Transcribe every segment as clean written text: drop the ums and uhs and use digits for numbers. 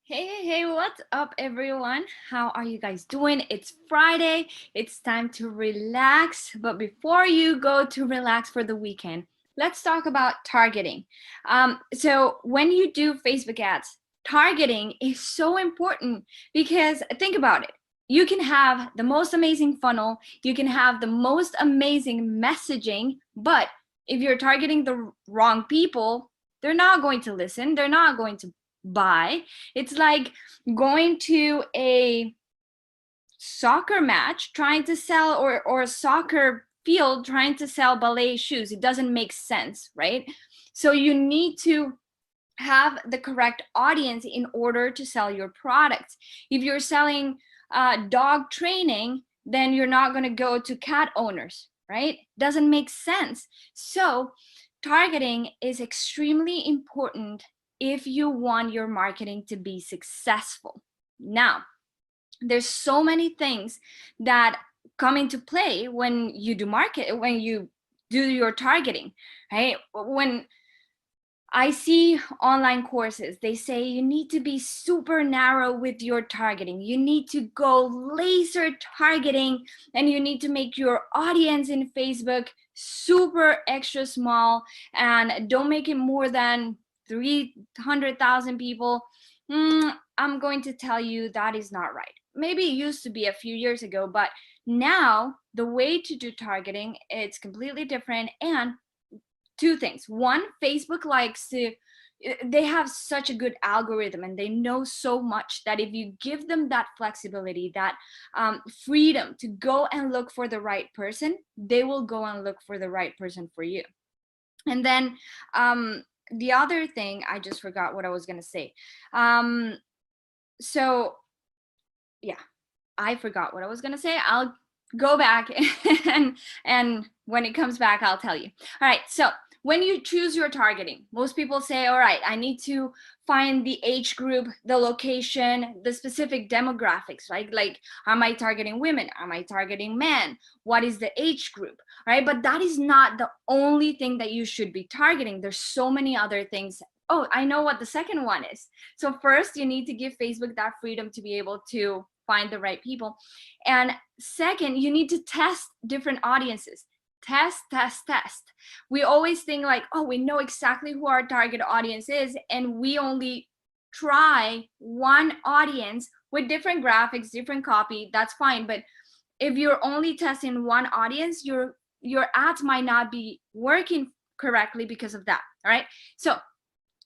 Hey, what's up, everyone? How are you guys doing? It's Friday. It's time to relax. But before you go to relax for the weekend, let's talk about targeting. So, when you do Facebook ads, targeting is so important because think about it. You can have the most amazing funnel, you can have the most amazing messaging, but if you're targeting the wrong people, they're not going to listen, they're not going to buy. It's like going to a soccer match trying to sell or a soccer field trying to sell ballet shoes. It doesn't make sense, right? So you need to have the correct audience in order to sell your products. If you're selling dog training, then you're not going to go to cat owners, right? Doesn't make sense. So targeting is extremely important if you want your marketing to be successful. Now, there's so many things that come into play when you do your targeting, right? When I see online courses, they say you need to be super narrow with your targeting. You need to go laser targeting, and you need to make your audience in Facebook super extra small, and don't make it more than 300,000 people. I'm going to tell you that is not right. Maybe it used to be a few years ago, but now the way to do targeting, it's completely different. And two things. One, Facebook likes to, they have such a good algorithm and they know so much that if you give them that flexibility, that freedom to go and look for the right person, they will go and look for the right person for you. And then the other thing, I just forgot what I was going to say. So yeah, I forgot what I was going to say. I'll go back and when it comes back, I'll tell you. All right. So when you choose your targeting, most people say, all right, I need to find the age group, the location, the specific demographics, right? Like, am I targeting women? Am I targeting men? What is the age group, right? But that is not the only thing that you should be targeting. There's so many other things. Oh, I know what the second one is. So first, you need to give Facebook that freedom to be able to find the right people. And second, you need to test different audiences. Test. We always think like, oh, we know exactly who our target audience is, and we only try one audience with different graphics, different copy. That's fine. But if you're only testing one audience, your ads might not be working correctly because of that. All right. So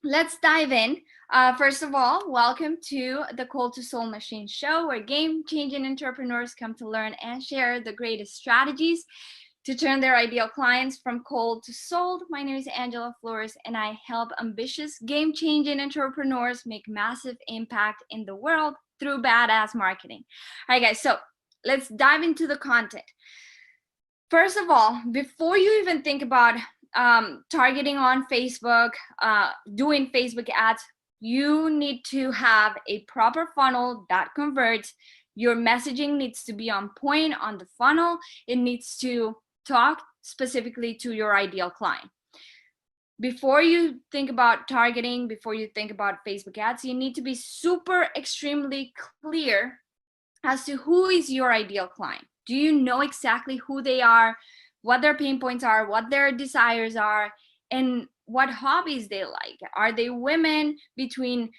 let's dive in. First of all, welcome to the Cold to Soul Machine show, where game-changing entrepreneurs come to learn and share the greatest strategies to turn their ideal clients from cold to sold. My name is Angela Florez, and I help ambitious, game-changing entrepreneurs make massive impact in the world through badass marketing. All right, guys, so let's dive into the content. First of all, before you even think about targeting on Facebook, doing Facebook ads, you need to have a proper funnel that converts. Your messaging needs to be on point on the funnel. It needs to talk specifically to your ideal client. Before you think about targeting, before you think about Facebook ads, you need to be super extremely clear as to who is your ideal client. Do you know exactly who they are, what their pain points are, what their desires are, and what hobbies they like? Are they women between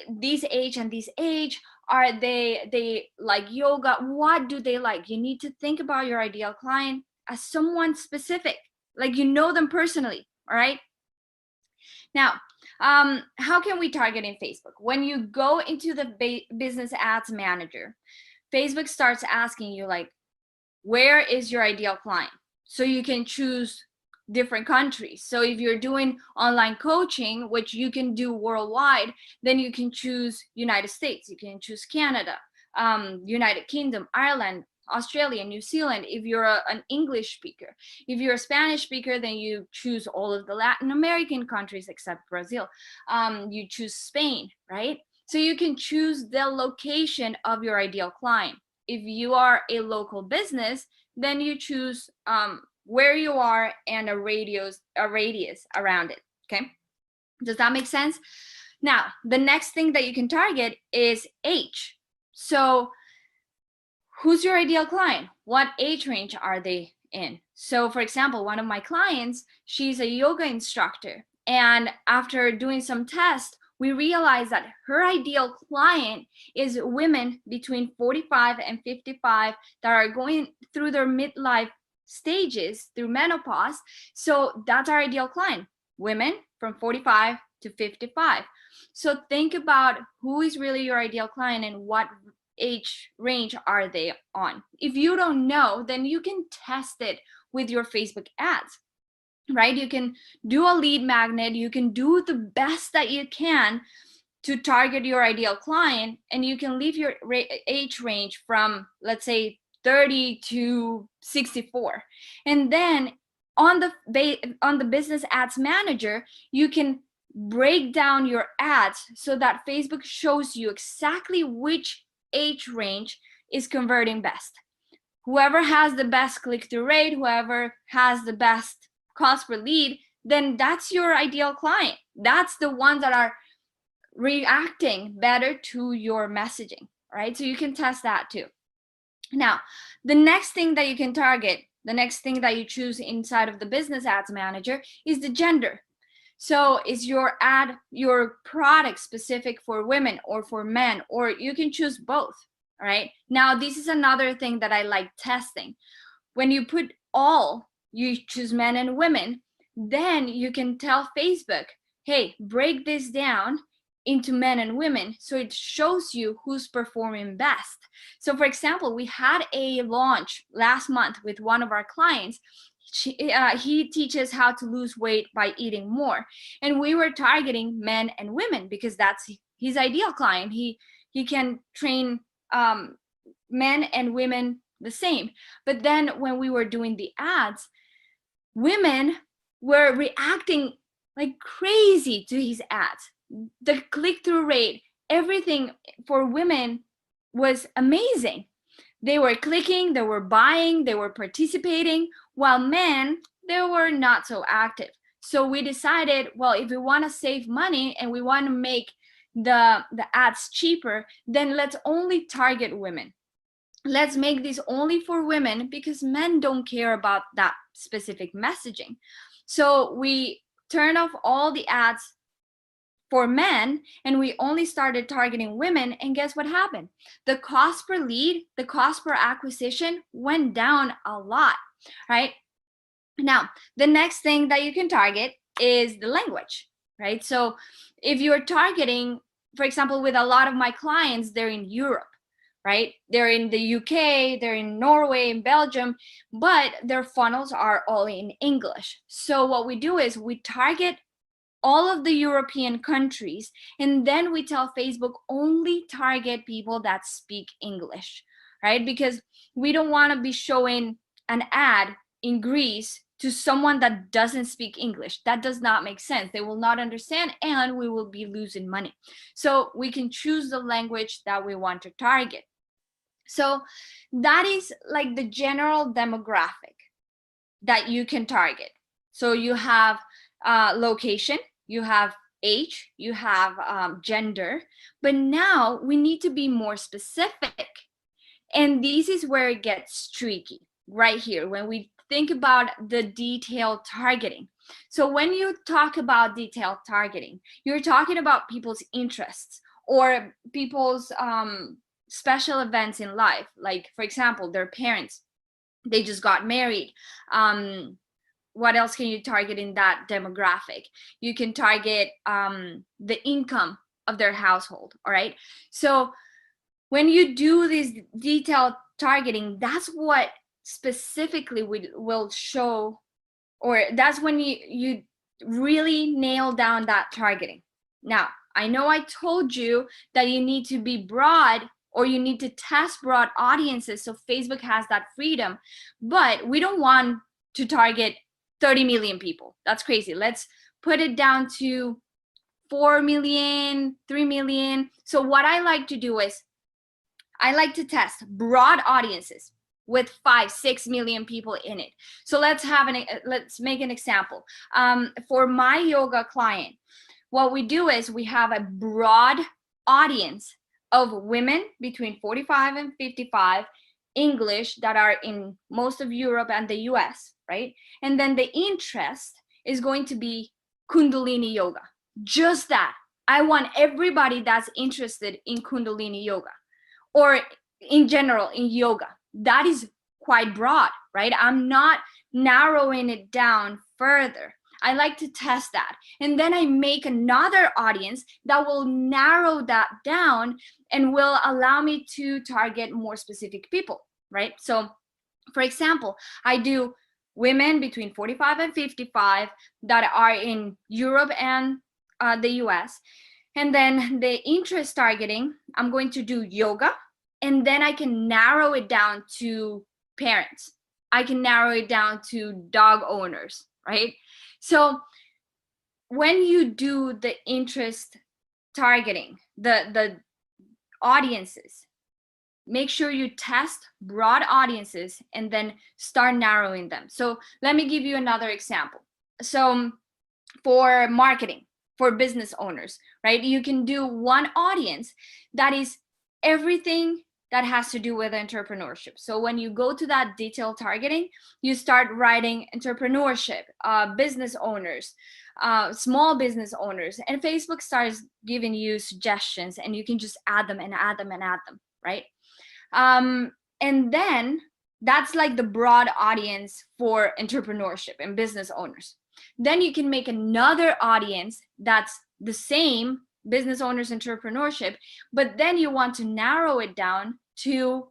this age and this age? Are they like yoga? What do they like? You need to think about your ideal client as someone specific, like you know them personally. All right. Now, how can we target in Facebook? When you go into the business ads manager, Facebook starts asking you like, where is your ideal client? So you can choose different countries. So if you're doing online coaching, which you can do worldwide, then you can choose United States, you can choose Canada, United Kingdom, Ireland, Australia, New Zealand. If you're an English speaker, if you're a Spanish speaker, then you choose all of the Latin American countries except Brazil. You choose Spain, right? So you can choose the location of your ideal client. If you are a local business, then you choose where you are and a radius around it. Okay, does that make sense? Now, the next thing that you can target is age. So who's your ideal client? What age range are they in? So for example, one of my clients, she's a yoga instructor. And after doing some tests, we realized that her ideal client is women between 45 and 55 that are going through their midlife stages through menopause. So that's our ideal client, women from 45 to 55. So think about who is really your ideal client and what age range are they on. If you don't know, then you can test it with your Facebook ads, right? You can do a lead magnet, you can do the best that you can to target your ideal client, and you can leave your age range from, let's say, 30 to 64. And then on the business ads manager, you can break down your ads so that Facebook shows you exactly which age range is converting best. Whoever has the best click-through rate, whoever has the best cost per lead, then that's your ideal client. That's the ones that are reacting better to your messaging, right? So you can test that too. Now, the next thing that you can target, the next thing that you choose inside of the business ads manager is the gender. So is your ad, your product specific for women or for men, or you can choose both, all right? Now, this is another thing that I like testing. When you put all, you choose men and women, then you can tell Facebook, hey, break this down into men and women so it shows you who's performing best. So for example, we had a launch last month with one of our clients. He teaches how to lose weight by eating more, and we were targeting men and women because that's his ideal client. He can train men and women the same. But then when we were doing the ads, women were reacting like crazy to his ads. The click-through rate, everything for women was amazing. They were clicking, they were buying, they were participating, while men, they were not so active. So we decided, well, if we want to save money and we want to make the ads cheaper, then let's only target women. Let's make this only for women because men don't care about that specific messaging. So we turned off all the ads for men and we only started targeting women, and guess what happened? The cost per lead, the cost per acquisition went down a lot, right? Now, the next thing that you can target is the language, right? So if you're targeting, for example, with a lot of my clients, they're in Europe, right? They're in the UK, they're in Norway, in Belgium, but their funnels are all in English. So what we do is we target all of the European countries, and then we tell Facebook only target people that speak English, right? Because we don't want to be showing an ad in Greece to someone that doesn't speak English. That does not make sense. They will not understand and we will be losing money. So we can choose the language that we want to target. So that is like the general demographic that you can target. So you have location, you have age, you have gender, but now we need to be more specific. And this is where it gets tricky, right here, when we think about the detailed targeting. So when you talk about detailed targeting, you're talking about people's interests or people's special events in life. Like, for example, their parents, they just got married. What else can you target in that demographic? You can target the income of their household, all right? So when you do this detailed targeting, that's what specifically will show, or that's when you really nail down that targeting. Now, I know I told you that you need to be broad or you need to test broad audiences so Facebook has that freedom, but we don't want to target 30 million people. That's crazy. Let's put it down to 4 million, 3 million. So what I like to do is I like to test broad audiences with 5-6 million people in it. So let's make an example. For my yoga client, what we do is we have a broad audience of women between 45 and 55, English, that are in most of Europe and the US, right? And then the interest is going to be Kundalini yoga. Just that. I want everybody that's interested in Kundalini yoga, or in general in yoga. That is quite broad, right? I'm not narrowing it down further. I like to test that. And then I make another audience that will narrow that down and will allow me to target more specific people, right? So, for example, I do women between 45 and 55 that are in Europe and the US. And then the interest targeting, I'm going to do yoga, and then I can narrow it down to parents. I can narrow it down to dog owners, right? So when you do the interest targeting, the audiences, make sure you test broad audiences and then start narrowing them. So let me give you another example. So for marketing, for business owners, right? You can do one audience that is everything that has to do with entrepreneurship. So when you go to that detailed targeting, you start writing entrepreneurship, business owners, small business owners, and Facebook starts giving you suggestions, and you can just add them and add them and add them, right? And then that's like the broad audience for entrepreneurship and business owners. Then you can make another audience that's the same, business owners, entrepreneurship, but then you want to narrow it down to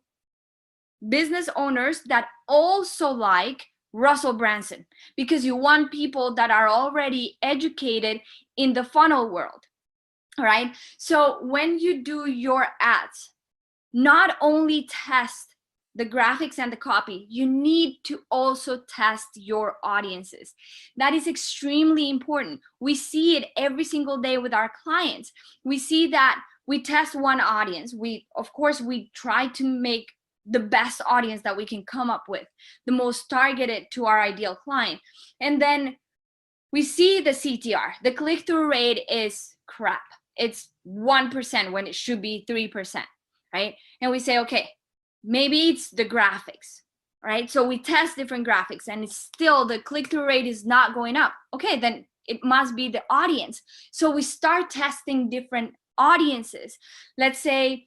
business owners that also like Russell Brunson, because you want people that are already educated in the funnel world. All right. So when you do your ads, not only test the graphics and the copy, you need to also test your audiences. That is extremely important. We see it every single day with our clients. We see that we test one audience. Of course, we try to make the best audience that we can come up with, the most targeted to our ideal client. And then we see the CTR, the click-through rate is crap. It's 1% when it should be 3%, right? And we say, okay, maybe it's the graphics, right? So we test different graphics and it's still the click-through rate is not going up. Okay, then it must be the audience. So we start testing different audiences. Let's say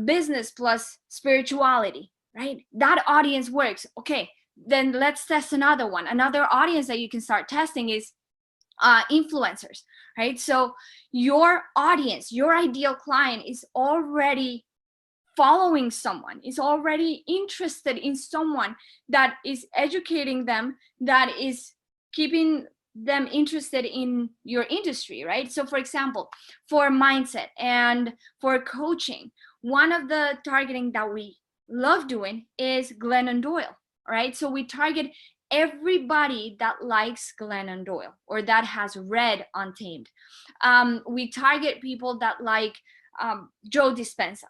business plus spirituality, right? That audience works. Okay, then let's test another one. Another audience that you can start testing is influencers, right? So your audience, your ideal client is already following someone, is already interested in someone that is educating them, that is keeping them interested in your industry, right? So for example, for mindset and for coaching, one of the targeting that we love doing is Glennon Doyle, right? So we target everybody that likes Glennon Doyle or that has read Untamed. We target people that like Joe Dispenza.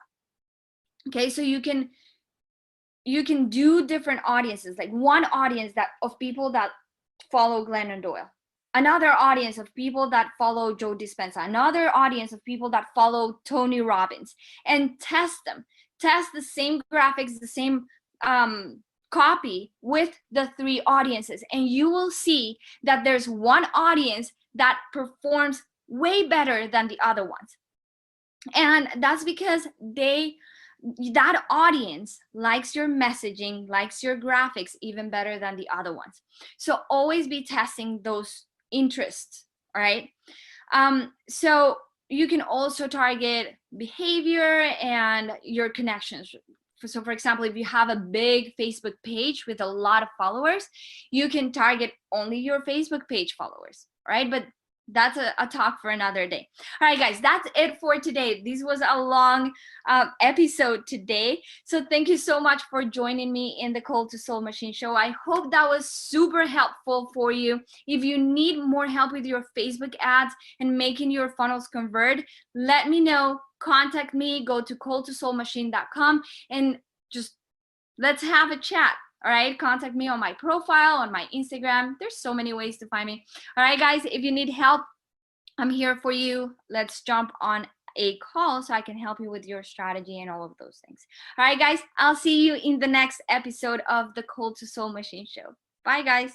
Okay, so you can do different audiences, like one audience that of people that follow Glennon Doyle, another audience of people that follow Joe Dispenza, another audience of people that follow Tony Robbins, and test them. Test the same graphics, the same copy with the three audiences, and you will see that there's one audience that performs way better than the other ones. And that's because that audience likes your messaging, likes your graphics even better than the other ones. So always be testing those interests, all right? So you can also target behavior and your connections. So for example, if you have a big Facebook page with a lot of followers, you can target only your Facebook page followers, right? But that's a talk for another day. All right, guys, that's it for today. This was a long episode today. So thank you so much for joining me in the Cold to Soul Machine show. I hope that was super helpful for you. If you need more help with your Facebook ads and making your funnels convert, let me know. Contact me. Go to coldtosoulmachine.com and just let's have a chat. All right, contact me on my profile, on my Instagram. There's so many ways to find me. All right, guys, if you need help I'm here for you. Let's jump on a call so I can help you with your strategy and all of those things. All right, guys, I'll see you in the next episode of the Cold to Soul Machine Show. Bye, guys.